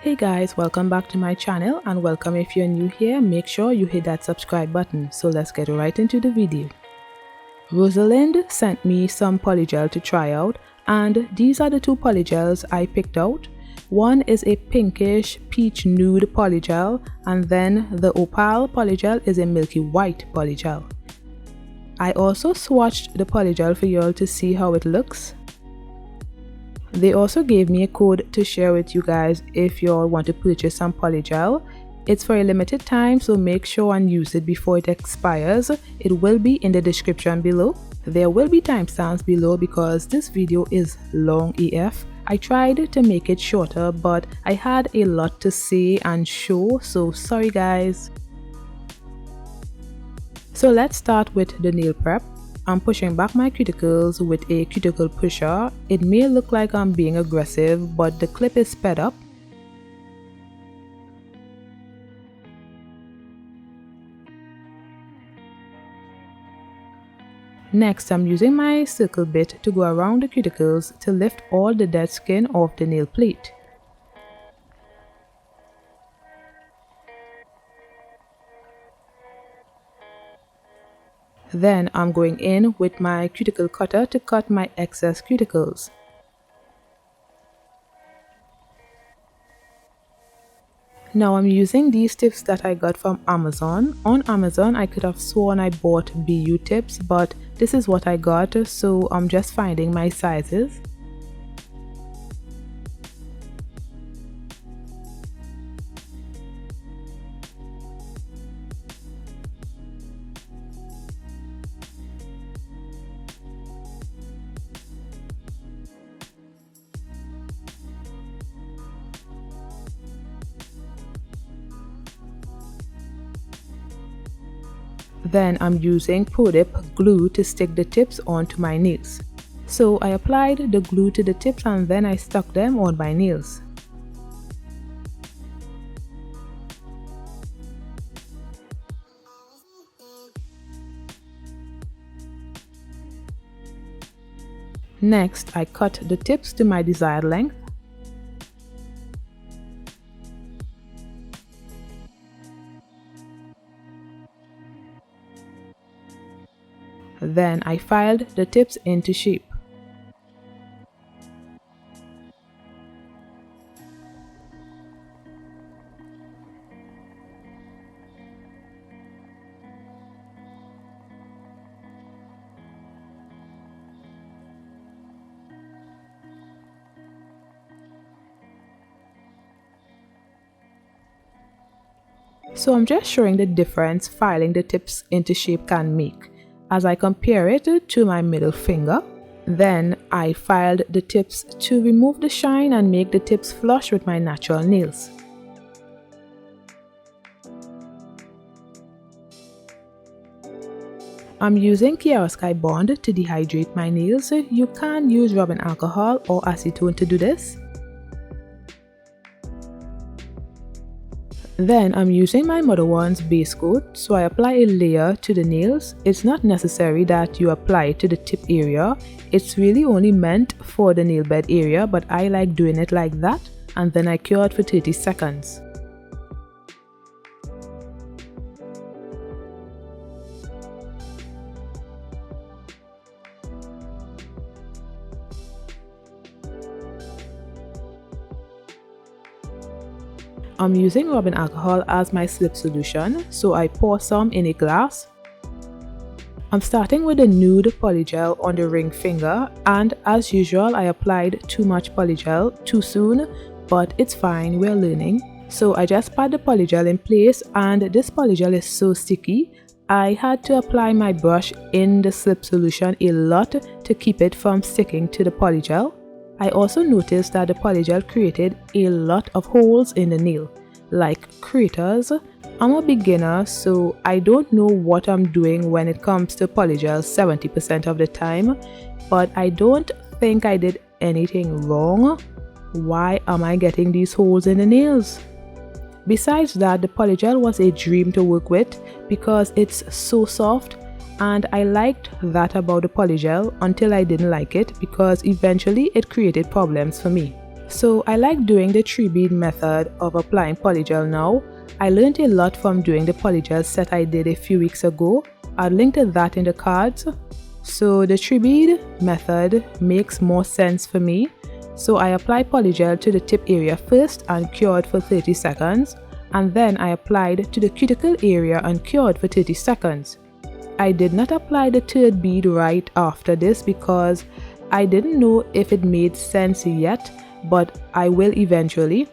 Hey guys, welcome back to my channel, and welcome if you're new here. Make sure you hit that subscribe button. So let's get right into the video. Rosalind sent me some polygel to try out, and these are the two polygels I picked out. One is a pinkish peach nude polygel, and then the opal polygel is a milky white polygel. I also swatched the polygel for y'all to see how it looks. They also gave me a code to share with you guys if y'all want to purchase some polygel. It's for a limited time, so make sure and use it before it expires. It will be in the description below. There will be timestamps below because this video is long AF. I tried to make it shorter, but I had a lot to say and show, so sorry guys. So let's start with the nail prep. I'm pushing back my cuticles with a cuticle pusher. It may look like I'm being aggressive, but the clip is sped up. Next, I'm using my circle bit to go around the cuticles to lift all the dead skin off the nail plate. Then I'm going in with my cuticle cutter to cut my excess cuticles. Now I'm using these tips that I got from Amazon. On Amazon I could have sworn I bought BU tips, but this is what I got, so I'm just finding my sizes. Then I'm using Pro Dip glue to stick the tips onto my nails. So I applied the glue to the tips and then I stuck them on my nails. Next, I cut the tips to my desired length. Then I filed the tips into shape. So I'm just showing the difference filing the tips into shape can make. As I compare it to my middle finger, then I filed the tips to remove the shine and make the tips flush with my natural nails. I'm using Cherael Bond to dehydrate my nails. You can use rubbing alcohol or acetone to do this. Then I'm using my Mother One's base coat, so I apply a layer to the nails. It's not necessary that you apply it to the tip area. It's really only meant for the nail bed area, but I like doing it like that, and then I cure it for 30 seconds. I'm using rubbing alcohol as my slip solution, so I pour some in a glass. I'm starting with a nude polygel on the ring finger, and as usual I applied too much polygel too soon, but it's fine, we're learning. So I just pat the polygel in place, and this polygel is so sticky. I had to apply my brush in the slip solution a lot to keep it from sticking to the polygel. I also noticed that the polygel created a lot of holes in the nail, like craters. I'm a beginner, so I don't know what I'm doing when it comes to polygel 70% of the time, but I don't think I did anything wrong. Why am I getting these holes in the nails? Besides that, the polygel was a dream to work with because it's so soft, and I liked that about the polygel until I didn't like it because eventually it created problems for me. So I like doing the 3-bead method of applying polygel now. I learned a lot from doing the polygel set I did a few weeks ago. I'll link to that in the cards. So the 3-bead method makes more sense for me. So I applied polygel to the tip area first and cured for 30 seconds. And then I applied to the cuticle area and cured for 30 seconds. I did not apply the 3rd bead right after this because I didn't know if it made sense yet, but I will eventually.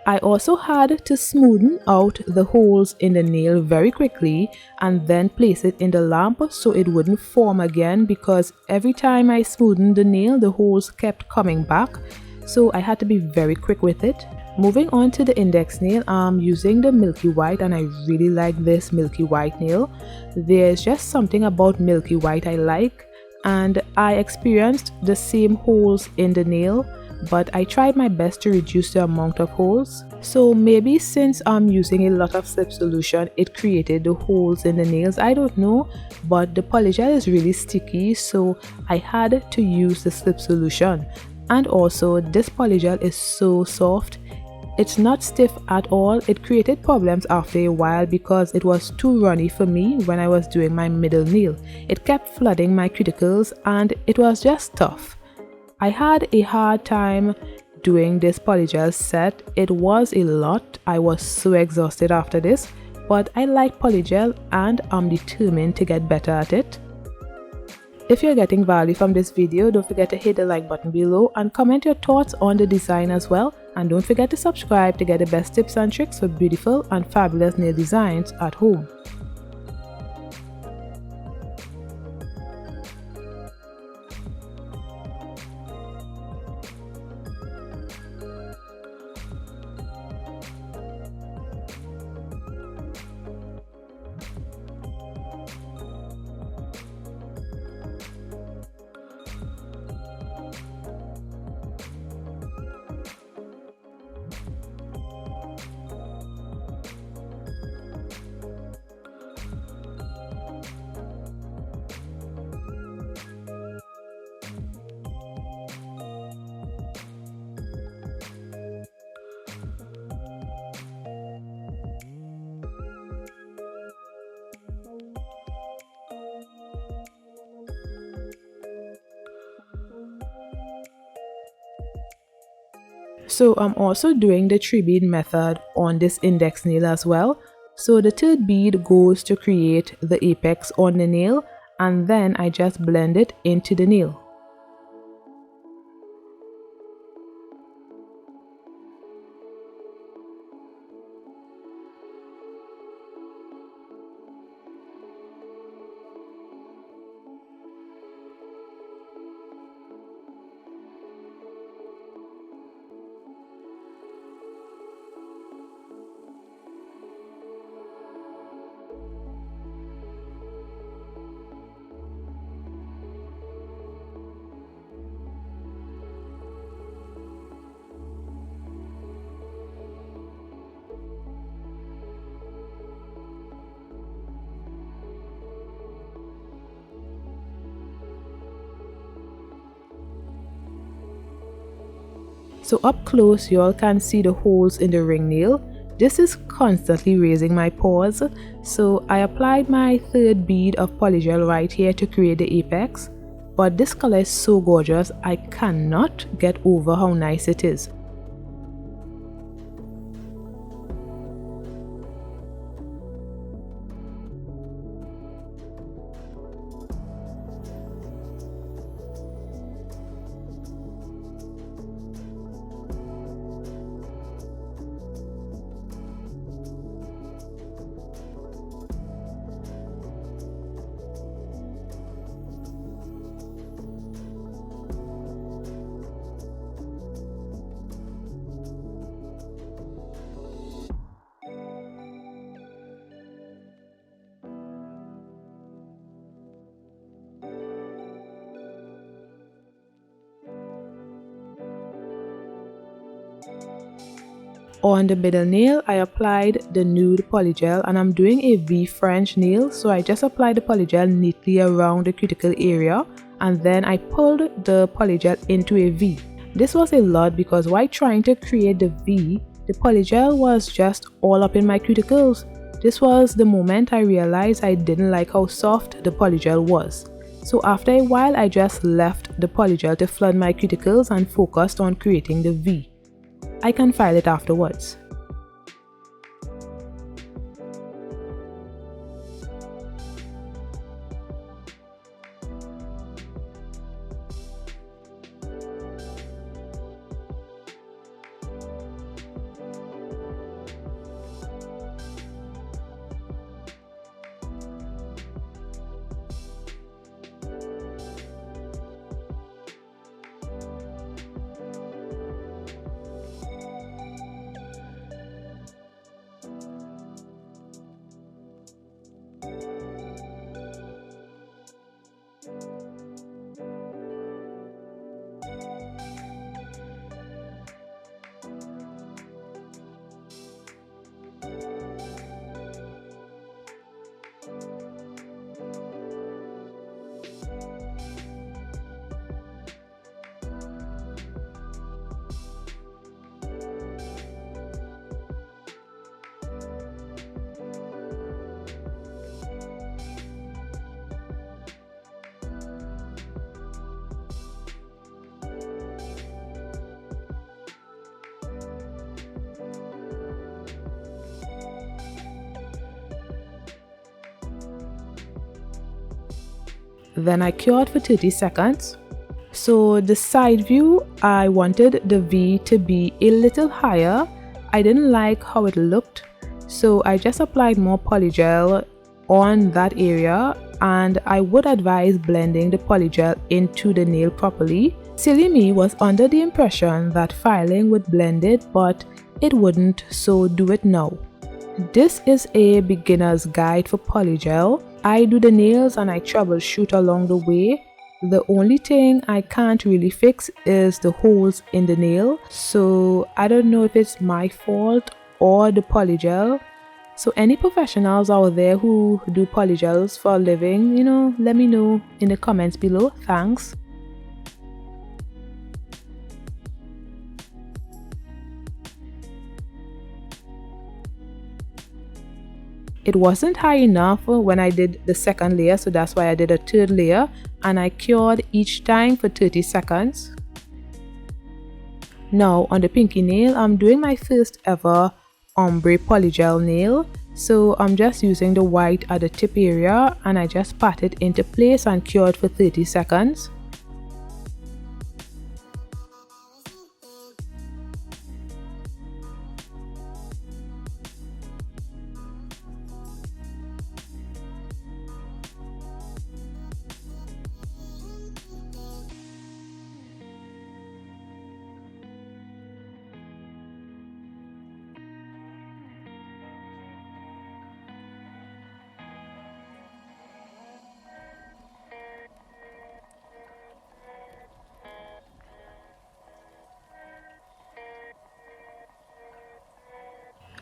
I also had to smoothen out the holes in the nail very quickly and then place it in the lamp so it wouldn't form again, because every time I smoothened the nail the holes kept coming back, so I had to be very quick with it. Moving on to the index nail, I'm using the Milky White and I really like this Milky White nail. There's just something about Milky White I like, and I experienced the same holes in the nail, but I tried my best to reduce the amount of holes. So maybe since I'm using a lot of slip solution, it created the holes in the nails, I don't know, but the polygel is really sticky, so I had to use the slip solution. And also this polygel is so soft, it's not stiff at all. It created problems after a while because it was too runny for me when I was doing my middle nail. It kept flooding my cuticles and it was just tough. I had a hard time doing this polygel set. It was a lot. I was so exhausted after this, but I like polygel and I'm determined to get better at it. If you're getting value from this video, don't forget to hit the like button below and comment your thoughts on the design as well. And don't forget to subscribe to get the best tips and tricks for beautiful and fabulous nail designs at home. So I'm also doing the 3-bead method on this index nail as well. So the 3rd bead goes to create the apex on the nail, and then I just blend it into the nail. So up close y'all can see the holes in the ring nail. This is constantly raising my paws. So I applied my 3rd bead of polygel right here to create the apex. But this color is so gorgeous, I cannot get over how nice it is. On the middle nail, I applied the Nude Polygel, and I'm doing a V French nail, so I just applied the polygel neatly around the cuticle area, and then I pulled the polygel into a V. This was a lot because while trying to create the V, the polygel was just all up in my cuticles. This was the moment I realized I didn't like how soft the polygel was. So after a while, I just left the polygel to flood my cuticles and focused on creating the V. I can file it afterwards. Then I cured for 30 seconds. So the side view, I wanted the V to be a little higher. I didn't like how it looked, so I just applied more polygel on that area, and I would advise blending the polygel into the nail properly. Silly me was under the impression that filing would blend it, but it wouldn't, so do it now. This is a beginner's guide for polygel. I do the nails and I troubleshoot along the way. The only thing I can't really fix is the holes in the nail, so I don't know if it's my fault or the polygel. So any professionals out there who do polygels for a living, let me know in the comments below. Thanks. It wasn't high enough when I did the second layer, so that's why I did a third layer, and I cured each time for 30 seconds. Now on the pinky nail, I'm doing my first ever ombre polygel nail. So I'm just using the white at the tip area, and I just pat it into place and cured for 30 seconds.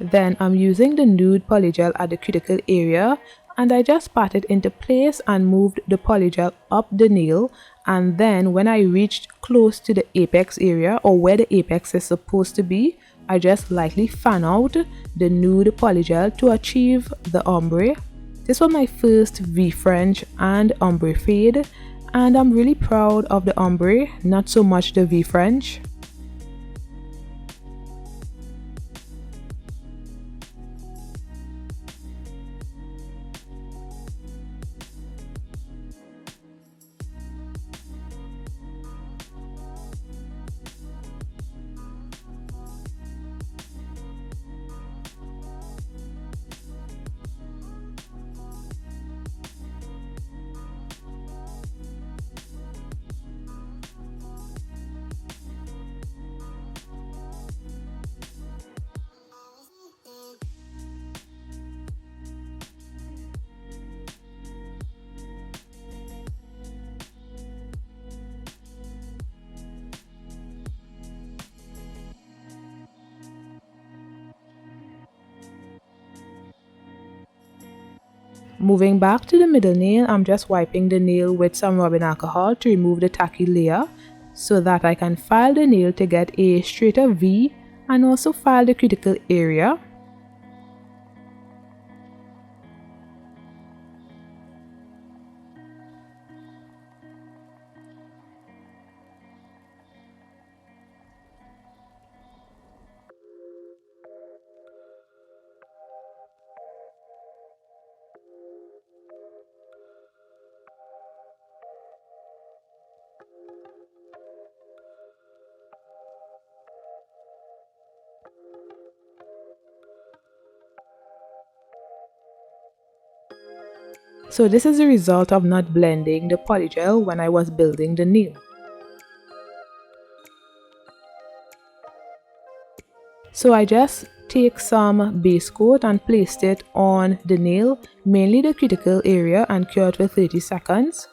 Then I'm using the Nude Polygel at the cuticle area, and I just pat it into place and moved the polygel up the nail, and then when I reached close to the apex area, or where the apex is supposed to be, I just lightly fan out the Nude Polygel to achieve the ombre. This was my first V French and ombre fade, and I'm really proud of the ombre, not so much the V French. Moving back to the middle nail, I'm just wiping the nail with some rubbing alcohol to remove the tacky layer so that I can file the nail to get a straighter V and also file the cuticle area. So this is the result of not blending the polygel when I was building the nail. So I just take some base coat and placed it on the nail, mainly the cuticle area, and cure it for 30 seconds.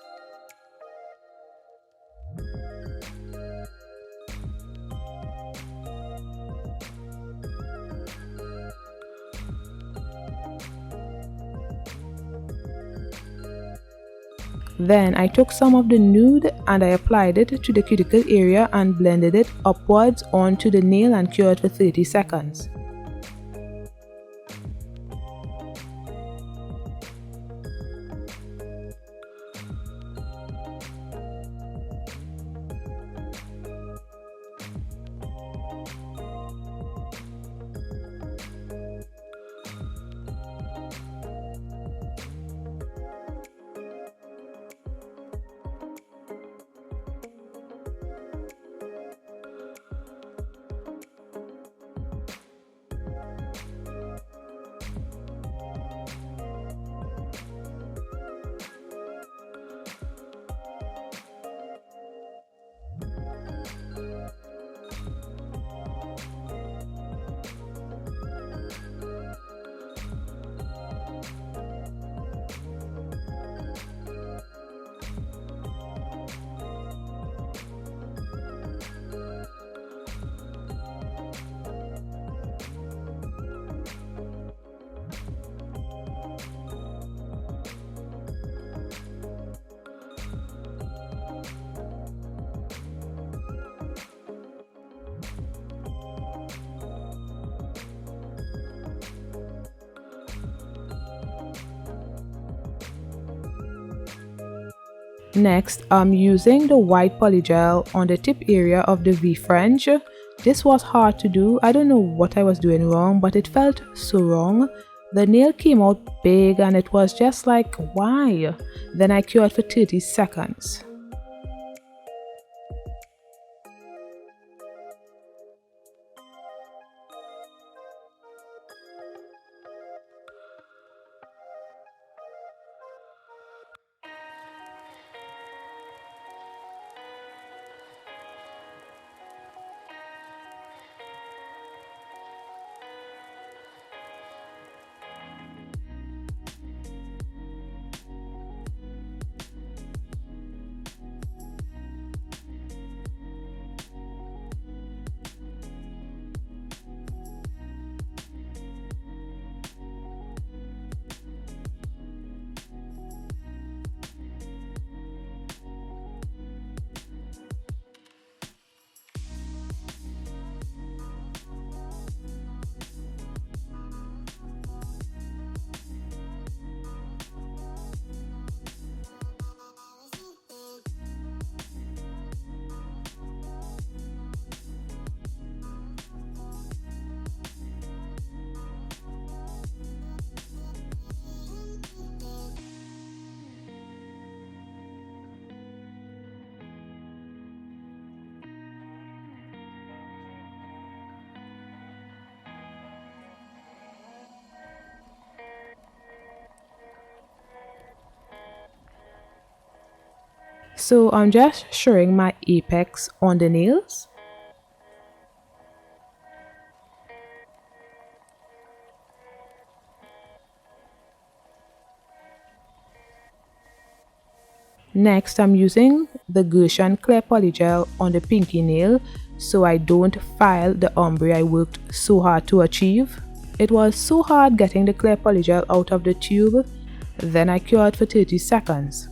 Then I took some of the nude and I applied it to the cuticle area and blended it upwards onto the nail and cured for 30 seconds. Next, I'm using the white polygel on the tip area of the V-French. This was hard to do. I don't know what I was doing wrong, but it felt so wrong. The nail came out big and it was just like, why? Then I cured for 30 seconds. So I'm just showing my apex on the nails. Next, I'm using the Gershon Clear Polygel on the pinky nail so I don't file the ombre I worked so hard to achieve. It was so hard getting the clear polygel out of the tube. Then I cured for 30 seconds.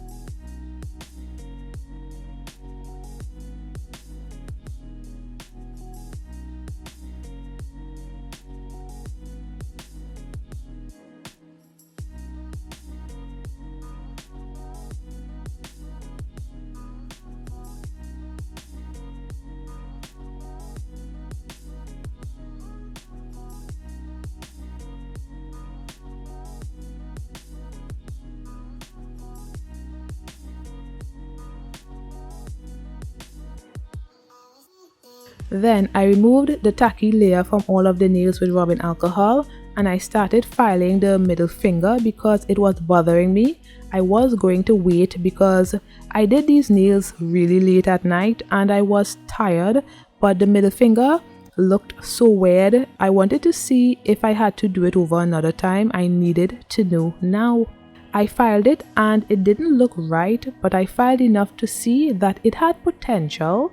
Then I removed the tacky layer from all of the nails with rubbing alcohol, and I started filing the middle finger because it was bothering me. I was going to wait because I did these nails really late at night and I was tired, but the middle finger looked so weird. I wanted to see if I had to do it over another time. I needed to know now. I filed it and it didn't look right, but I filed enough to see that it had potential.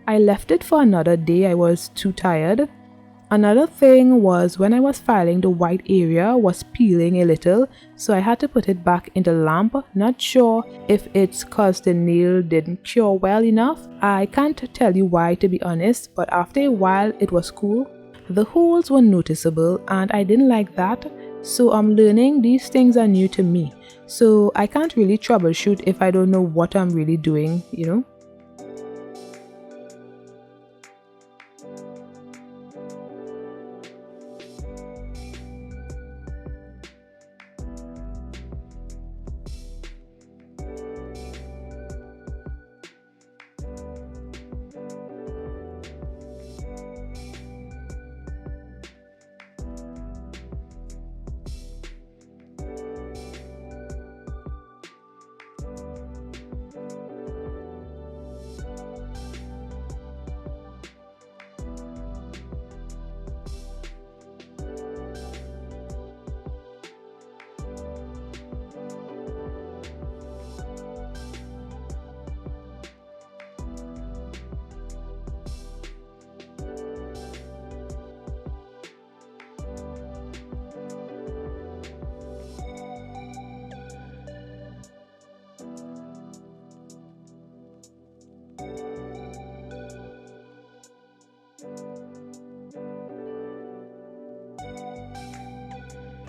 I left it for another day. I was too tired. Another thing was when I was filing, the white area was peeling a little, so I had to put it back in the lamp. Not sure if it's cause the nail didn't cure well enough. I can't tell you why, to be honest, but after a while it was cool. The holes were noticeable and I didn't like that, so I'm learning these things are new to me. So I can't really troubleshoot if I don't know what I'm really doing, you know.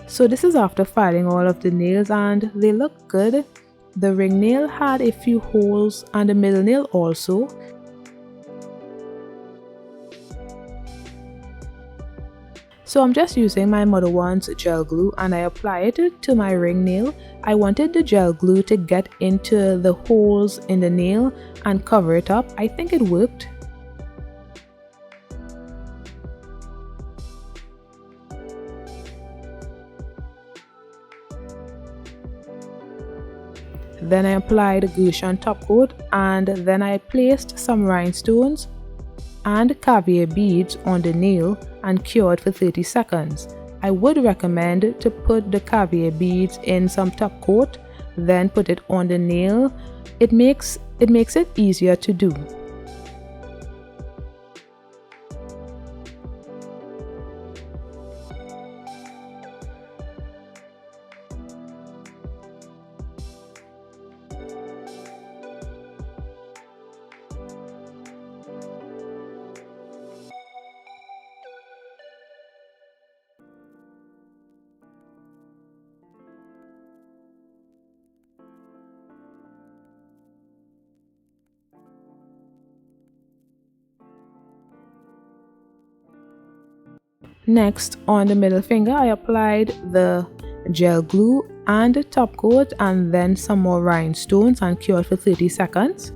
So this is after filing all of the nails and they look good. The ring nail had a few holes and the middle nail also. So I'm just using my Mother One's gel glue and I apply it to my ring nail. I wanted the gel glue to get into the holes in the nail and cover it up. I think it worked. Then I applied a Gershon top coat and then I placed some rhinestones and caviar beads on the nail and cured for 30 seconds. I would recommend to put the caviar beads in some top coat, then put it on the nail. It makes it easier to do. Next, on the middle finger, I applied the gel glue and the top coat and then some more rhinestones and cured for 30 seconds.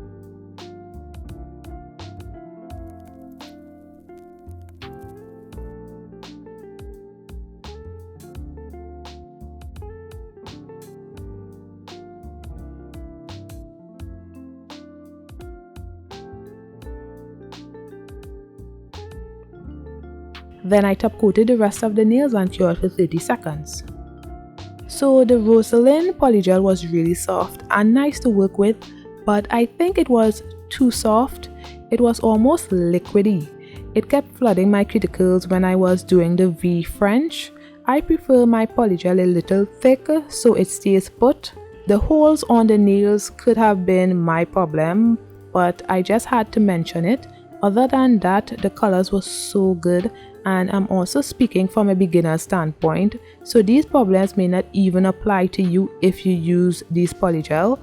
Then I top coated the rest of the nails and cured for 30 seconds. So the Rosalind Polygel was really soft and nice to work with, but I think it was too soft. It was almost liquidy. It kept flooding my cuticles when I was doing the V French, I prefer my polygel a little thick so it stays put. The holes on the nails could have been my problem, but I just had to mention it. Other than that, the colors were so good, and I'm also speaking from a beginner standpoint, so these problems may not even apply to you if you use these polygel.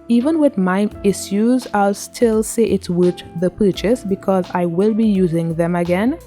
Even with my issues, I'll still say it's worth the purchase because I will be using them again.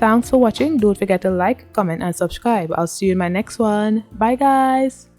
Thanks for watching. Don't forget to like, comment and subscribe. I'll see you in my next one. Bye guys.